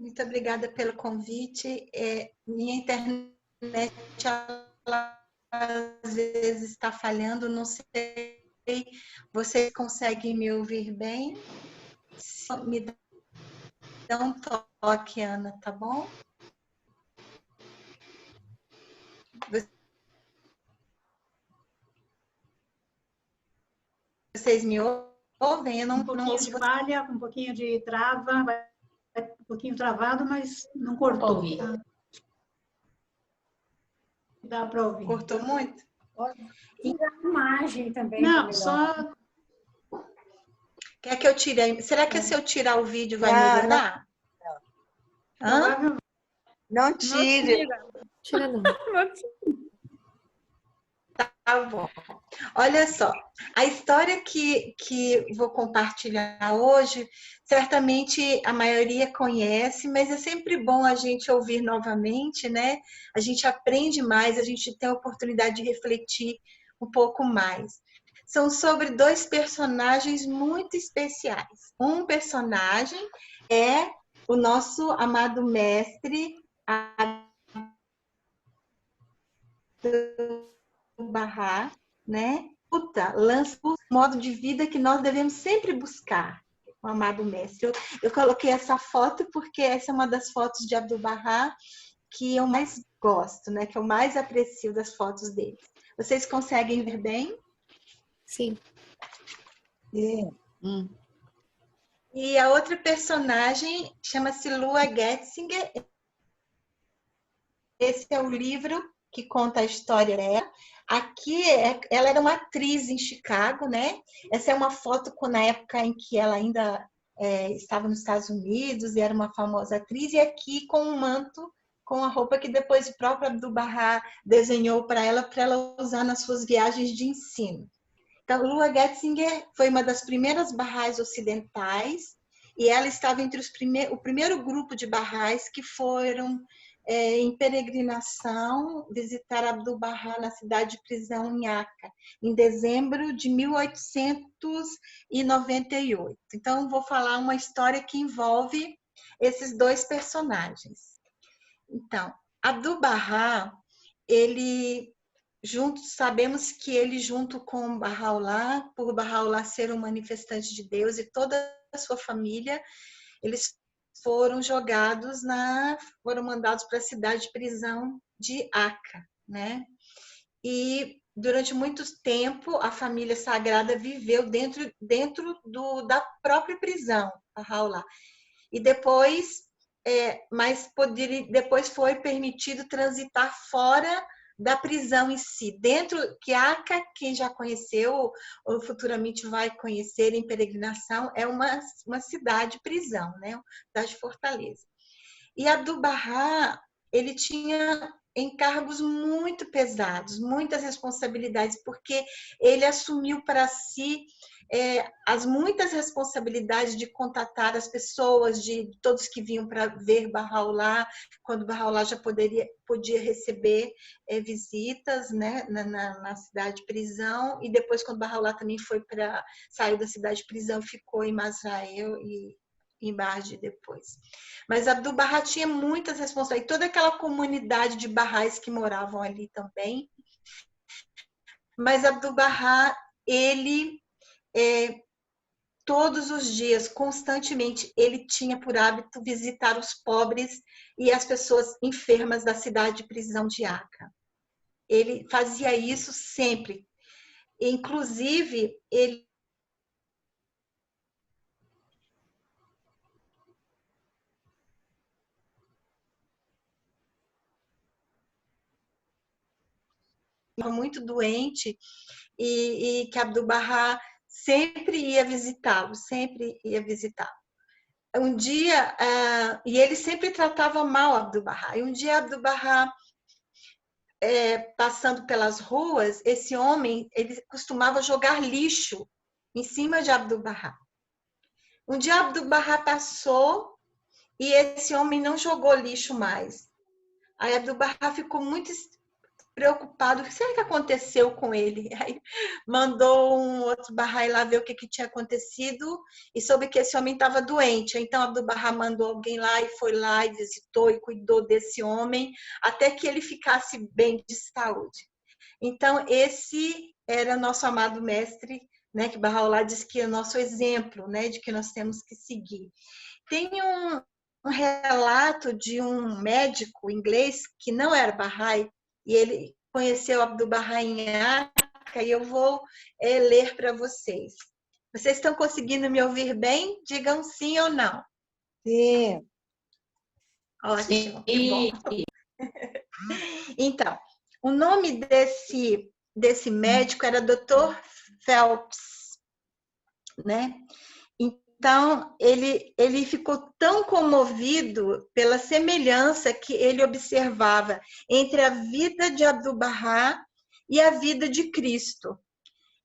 Muito obrigada pelo convite. Minha internet, ela, às vezes, está falhando, não sei. Vocês conseguem me ouvir bem? Me dá um toque, Ana, tá bom? Vocês me ouvem? Eu não, Um pouquinho de falha, um pouquinho de trava, vai um pouquinho travado, mas não cortou. Tá? Dá para ouvir. Cortou muito? Tira a imagem também. Não, só... Quer que eu tire? Será que se eu tirar o vídeo vai melhorar? Provavelmente. Não tire. Tira não. Tá bom. Olha só, a história que vou compartilhar hoje, certamente a maioria conhece, mas é sempre bom a gente ouvir novamente, né? A gente aprende mais, a gente tem a oportunidade de refletir um pouco mais. São sobre dois personagens muito especiais. Um personagem é o nosso amado mestre Abdu'l-Bahá, né? Lança o modo de vida que nós devemos sempre buscar, o amado mestre. Eu coloquei essa foto porque essa é uma das fotos de Abdu'l-Bahá que eu mais gosto, né? Que eu mais aprecio das fotos dele. Vocês conseguem ver bem? Sim. Sim. E a outra personagem chama-se Lua Getzinger. Esse é o livro que conta a história dela. Aqui, ela era uma atriz em Chicago, né? Essa é uma foto na época em que ela ainda estava nos Estados Unidos e era uma famosa atriz. E aqui com um manto, com a roupa que depois o próprio Abdu'l-Bahá desenhou para ela usar nas suas viagens de ensino. Então, Lua Getzinger foi uma das primeiras Bahás ocidentais e ela estava entre o primeiro grupo de Bahás que foram em peregrinação visitar Abdu'l-Bahá na cidade de prisão em Aca, em dezembro de 1898. Então, vou falar uma história que envolve esses dois personagens. Então, Abdu'l-Bahá, ele sabemos que ele junto com Bahá'u'lláh, por Bahá'u'lláh ser um manifestante de Deus e toda a sua família, eles foram mandados para a cidade de prisão de Aca, né? E durante muito tempo a família sagrada viveu dentro da própria prisão, Bahá'u'lláh. E depois, depois foi permitido transitar fora da prisão em si. Dentro que Aca, quem já conheceu ou futuramente vai conhecer em peregrinação, é uma cidade-prisão, né? Uma cidade-fortaleza. E Abdu'l-Bahá, ele tinha encargos muito pesados, muitas responsabilidades, porque ele assumiu para si as muitas responsabilidades de contatar as pessoas, de todos que vinham para ver Bahá'u'lláh, quando Bahá'u'lláh já podia receber visitas, né, na cidade de prisão, e depois quando Bahá'u'lláh também saiu da cidade de prisão, ficou em Masrael e em Bardi depois. Mas Abdu'l-Bahá tinha muitas responsabilidades, toda aquela comunidade de Bahás que moravam ali também. Mas Abdu'l-Bahá, ele todos os dias, constantemente, ele tinha por hábito visitar os pobres e as pessoas enfermas da cidade de prisão de Aca. Ele fazia isso sempre. Inclusive, ele estava muito doente e que Abdu'l-Bahá sempre ia visitá-lo, sempre ia visitá-lo. Um dia, e ele sempre tratava mal Abdu'l-Bahá. E um dia Abdu'l-Bahá, passando pelas ruas, esse homem, ele costumava jogar lixo em cima de Abdu'l-Bahá. Um dia Abdu'l-Bahá passou e esse homem não jogou lixo mais. Aí Abdu'l-Bahá ficou muito preocupado, o que será que aconteceu com ele? Aí mandou um outro Bahá'í lá ver o que tinha acontecido e soube que esse homem estava doente. Então, Abdu'l-Bahá mandou alguém lá e foi lá e visitou e cuidou desse homem até que ele ficasse bem de saúde. Então, esse era nosso amado mestre, né, que Bahá'u'lláh diz que é o nosso exemplo, né, de que nós temos que seguir. Tem um relato de um médico inglês que não era Bahá'í, e ele conheceu Abdu'l-Bahá em Aca, e eu vou ler para vocês. Vocês estão conseguindo me ouvir bem? Digam sim ou não. Sim. Ótimo, que bom. Então, o nome desse médico era Dr. Phelps, né? Então, ele ficou tão comovido pela semelhança que ele observava entre a vida de Abdu'l-Bahá e a vida de Cristo.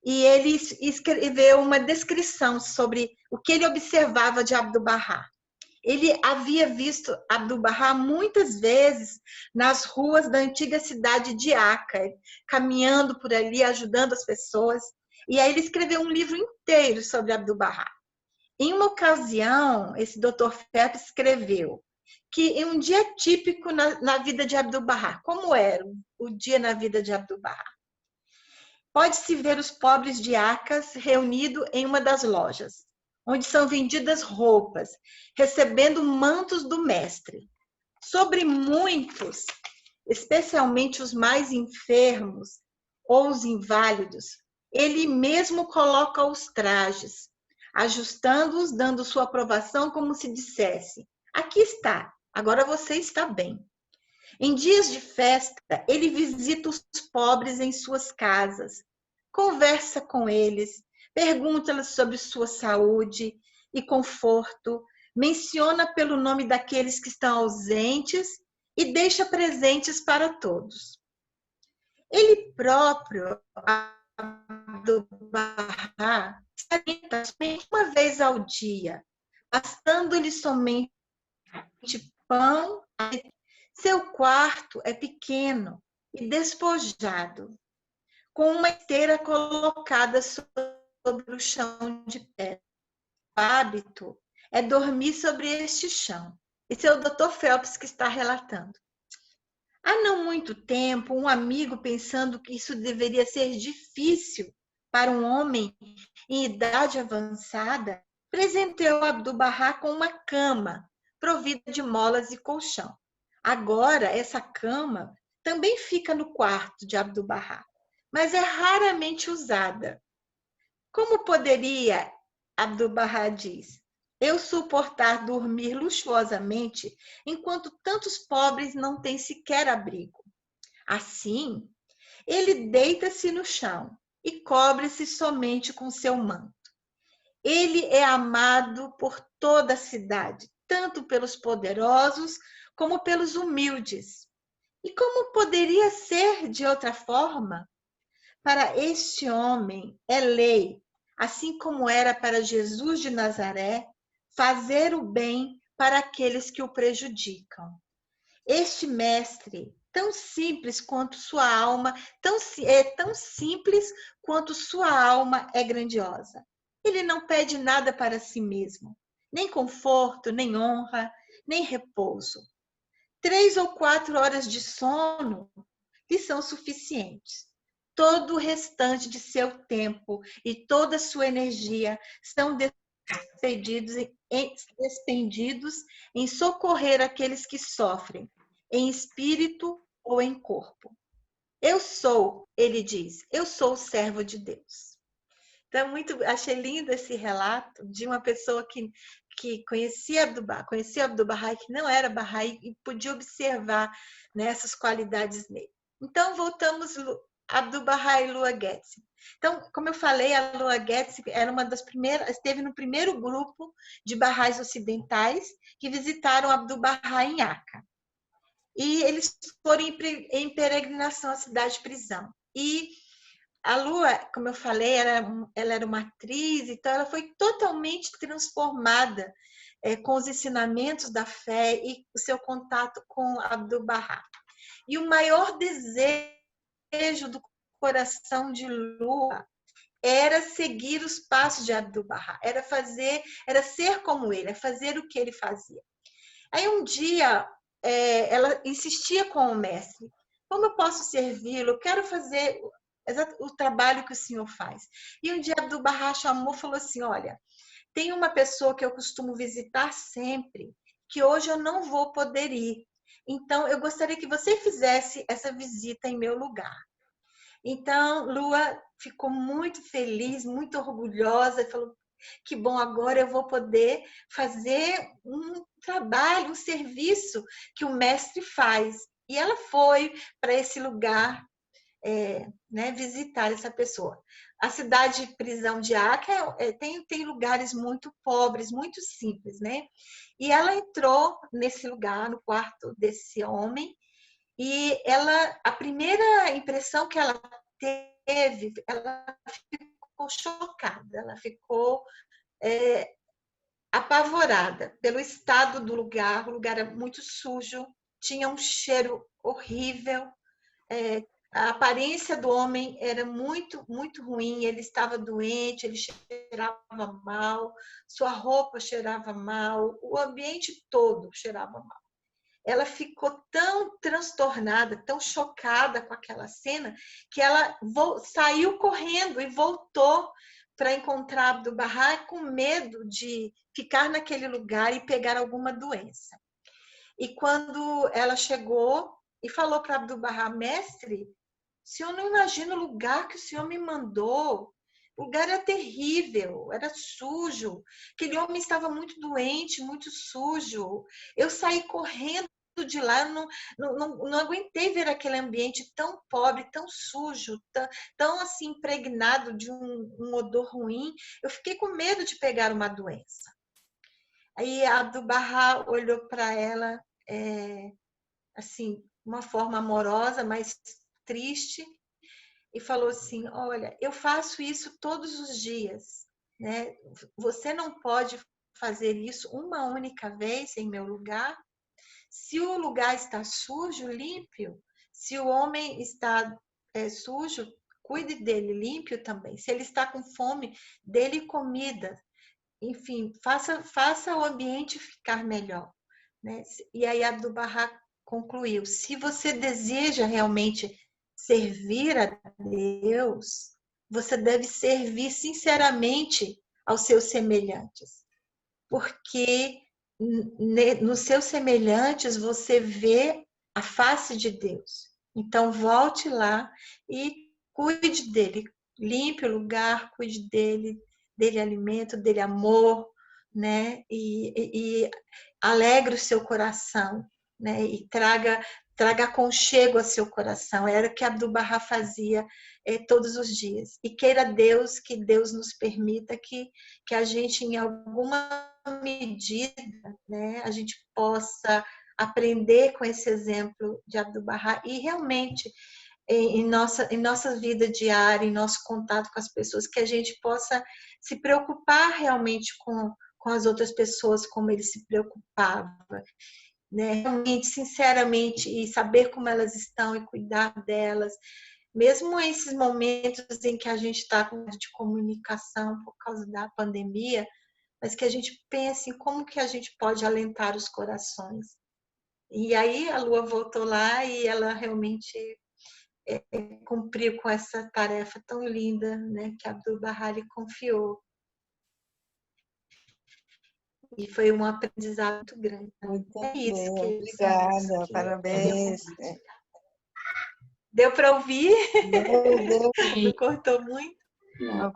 E ele escreveu uma descrição sobre o que ele observava de Abdu'l-Bahá. Ele havia visto Abdu'l-Bahá muitas vezes nas ruas da antiga cidade de Aca, caminhando por ali, ajudando as pessoas. E aí ele escreveu um livro inteiro sobre Abdu'l-Bahá. Em uma ocasião, esse Dr. Phelps escreveu que em um dia típico na vida de Abdu'l-Bahá, como era o dia na vida de Abdu'l-Bahá? Pode-se ver os pobres de Acas reunidos em uma das lojas, onde são vendidas roupas, recebendo mantos do mestre. Sobre muitos, especialmente os mais enfermos ou os inválidos, ele mesmo coloca os trajes, ajustando-os, dando sua aprovação, como se dissesse: aqui está, agora você está bem. Em dias de festa, ele visita os pobres em suas casas, conversa com eles, pergunta-lhes sobre sua saúde e conforto, menciona pelo nome daqueles que estão ausentes e deixa presentes para todos. Ele próprio, Abdu'l-Bahá, se alimenta somente uma vez ao dia, bastando-lhe somente pão. Seu quarto é pequeno e despojado, com uma esteira colocada sobre o chão de pedra. O hábito é dormir sobre este chão. Esse é o Dr. Phelps que está relatando. Há não muito tempo, um amigo, pensando que isso deveria ser difícil para um homem em idade avançada, presenteou Abdu'l-Bahá com uma cama provida de molas e colchão. Agora, essa cama também fica no quarto de Abdu'l-Bahá, mas é raramente usada. Como poderia, Abdu'l-Bahá diz, eu suportar dormir luxuosamente enquanto tantos pobres não têm sequer abrigo? Assim, ele deita-se no chão e cobre-se somente com seu manto. Ele é amado por toda a cidade, tanto pelos poderosos como pelos humildes. E como poderia ser de outra forma? Para este homem é lei, assim como era para Jesus de Nazaré, fazer o bem para aqueles que o prejudicam. Este mestre, tão simples quanto sua alma, é tão simples quanto sua alma é grandiosa. Ele não pede nada para si mesmo, nem conforto, nem honra, nem repouso. 3 ou 4 horas de sono lhe são suficientes. Todo o restante de seu tempo e toda a sua energia são despendidos em socorrer aqueles que sofrem, em espírito ou em corpo. Eu sou, ele diz, eu sou o servo de Deus. Então, achei lindo esse relato de uma pessoa que conhecia Abdu'l-Bahá, que não era Bahá'í, e podia observar, né, essas qualidades nele. Então, voltamos Abdu'l-Bahá e Lua Getz. Então, como eu falei, a Lua Getz era uma das primeiras, esteve no primeiro grupo de Bahá'ís ocidentais que visitaram Abdu'l-Bahá em Aca. E eles foram em peregrinação à cidade-prisão. E a Lua, como eu falei, ela era uma atriz, então ela foi totalmente transformada com os ensinamentos da fé e o seu contato com Abdu'l-Bahá. E o maior desejo desejo do coração de Lua era seguir os passos de Abdu'l-Bahá, era ser como ele, fazer o que ele fazia. Aí um dia ela insistia com o mestre: como eu posso servi-lo? Eu quero fazer o trabalho que o senhor faz. E um dia Abdu'l-Bahá chamou e falou assim: olha, tem uma pessoa que eu costumo visitar sempre, que hoje eu não vou poder ir. Então, eu gostaria que você fizesse essa visita em meu lugar. Então, Lua ficou muito feliz, muito orgulhosa, e falou: que bom, agora eu vou poder fazer um trabalho, um serviço que o mestre faz. E ela foi para esse lugar, visitar essa pessoa. A cidade prisão de Acre tem lugares muito pobres, muito simples, né? E ela entrou nesse lugar, no quarto desse homem, e a primeira impressão que ela teve, ela ficou chocada, ela ficou apavorada pelo estado do lugar. O lugar era muito sujo, tinha um cheiro horrível, a aparência do homem era muito, muito ruim, ele estava doente, ele cheirava mal, sua roupa cheirava mal, o ambiente todo cheirava mal. Ela ficou tão transtornada, tão chocada com aquela cena, que ela saiu correndo e voltou para encontrar Abdu'l-Bahá com medo de ficar naquele lugar e pegar alguma doença. E quando ela chegou e falou para Abdu'l-Bahá: mestre, o senhor não imagina o lugar que o senhor me mandou. O lugar era terrível, era sujo. Aquele homem estava muito doente, muito sujo. Eu saí correndo de lá, não aguentei ver aquele ambiente tão pobre, tão sujo, tão assim impregnado de um odor ruim. Eu fiquei com medo de pegar uma doença. Aí Abdu'l-Bahá olhou para ela, assim, uma forma amorosa, mas triste, e falou assim: olha, eu faço isso todos os dias, né? Você não pode fazer isso uma única vez em meu lugar. Se o lugar está sujo, limpe-o. Se o homem está sujo, cuide dele, limpe-o também. Se ele está com fome, dê-lhe comida. Enfim, faça o ambiente ficar melhor, né? E aí Abdu'l-Bahá concluiu: se você deseja realmente servir a Deus, você deve servir sinceramente aos seus semelhantes, porque nos seus semelhantes você vê a face de Deus. Então volte lá e cuide dele, limpe o lugar, cuide dele, dele alimento, dele amor, né? E alegre o seu coração, né? E traga aconchego ao seu coração. Era o que Abdu'l-Bahá fazia todos os dias. E queira Deus que Deus nos permita que a gente, em alguma medida, né, a gente possa aprender com esse exemplo de Abdu'l-Bahá e realmente em nossa vida diária, em nosso contato com as pessoas, que a gente possa se preocupar realmente com as outras pessoas como ele se preocupava, né? Realmente, sinceramente, e saber como elas estão e cuidar delas, mesmo esses momentos em que a gente está com de comunicação por causa da pandemia, mas que a gente pense em como que a gente pode alentar os corações. E aí a Lua voltou lá e ela realmente cumpriu com essa tarefa tão linda, né, que Abdu'l-Bahá lhe confiou. E foi um aprendizado muito grande. Muito isso bem, que obrigada, parabéns. Deu para ouvir? Deu. Não cortou muito? Não,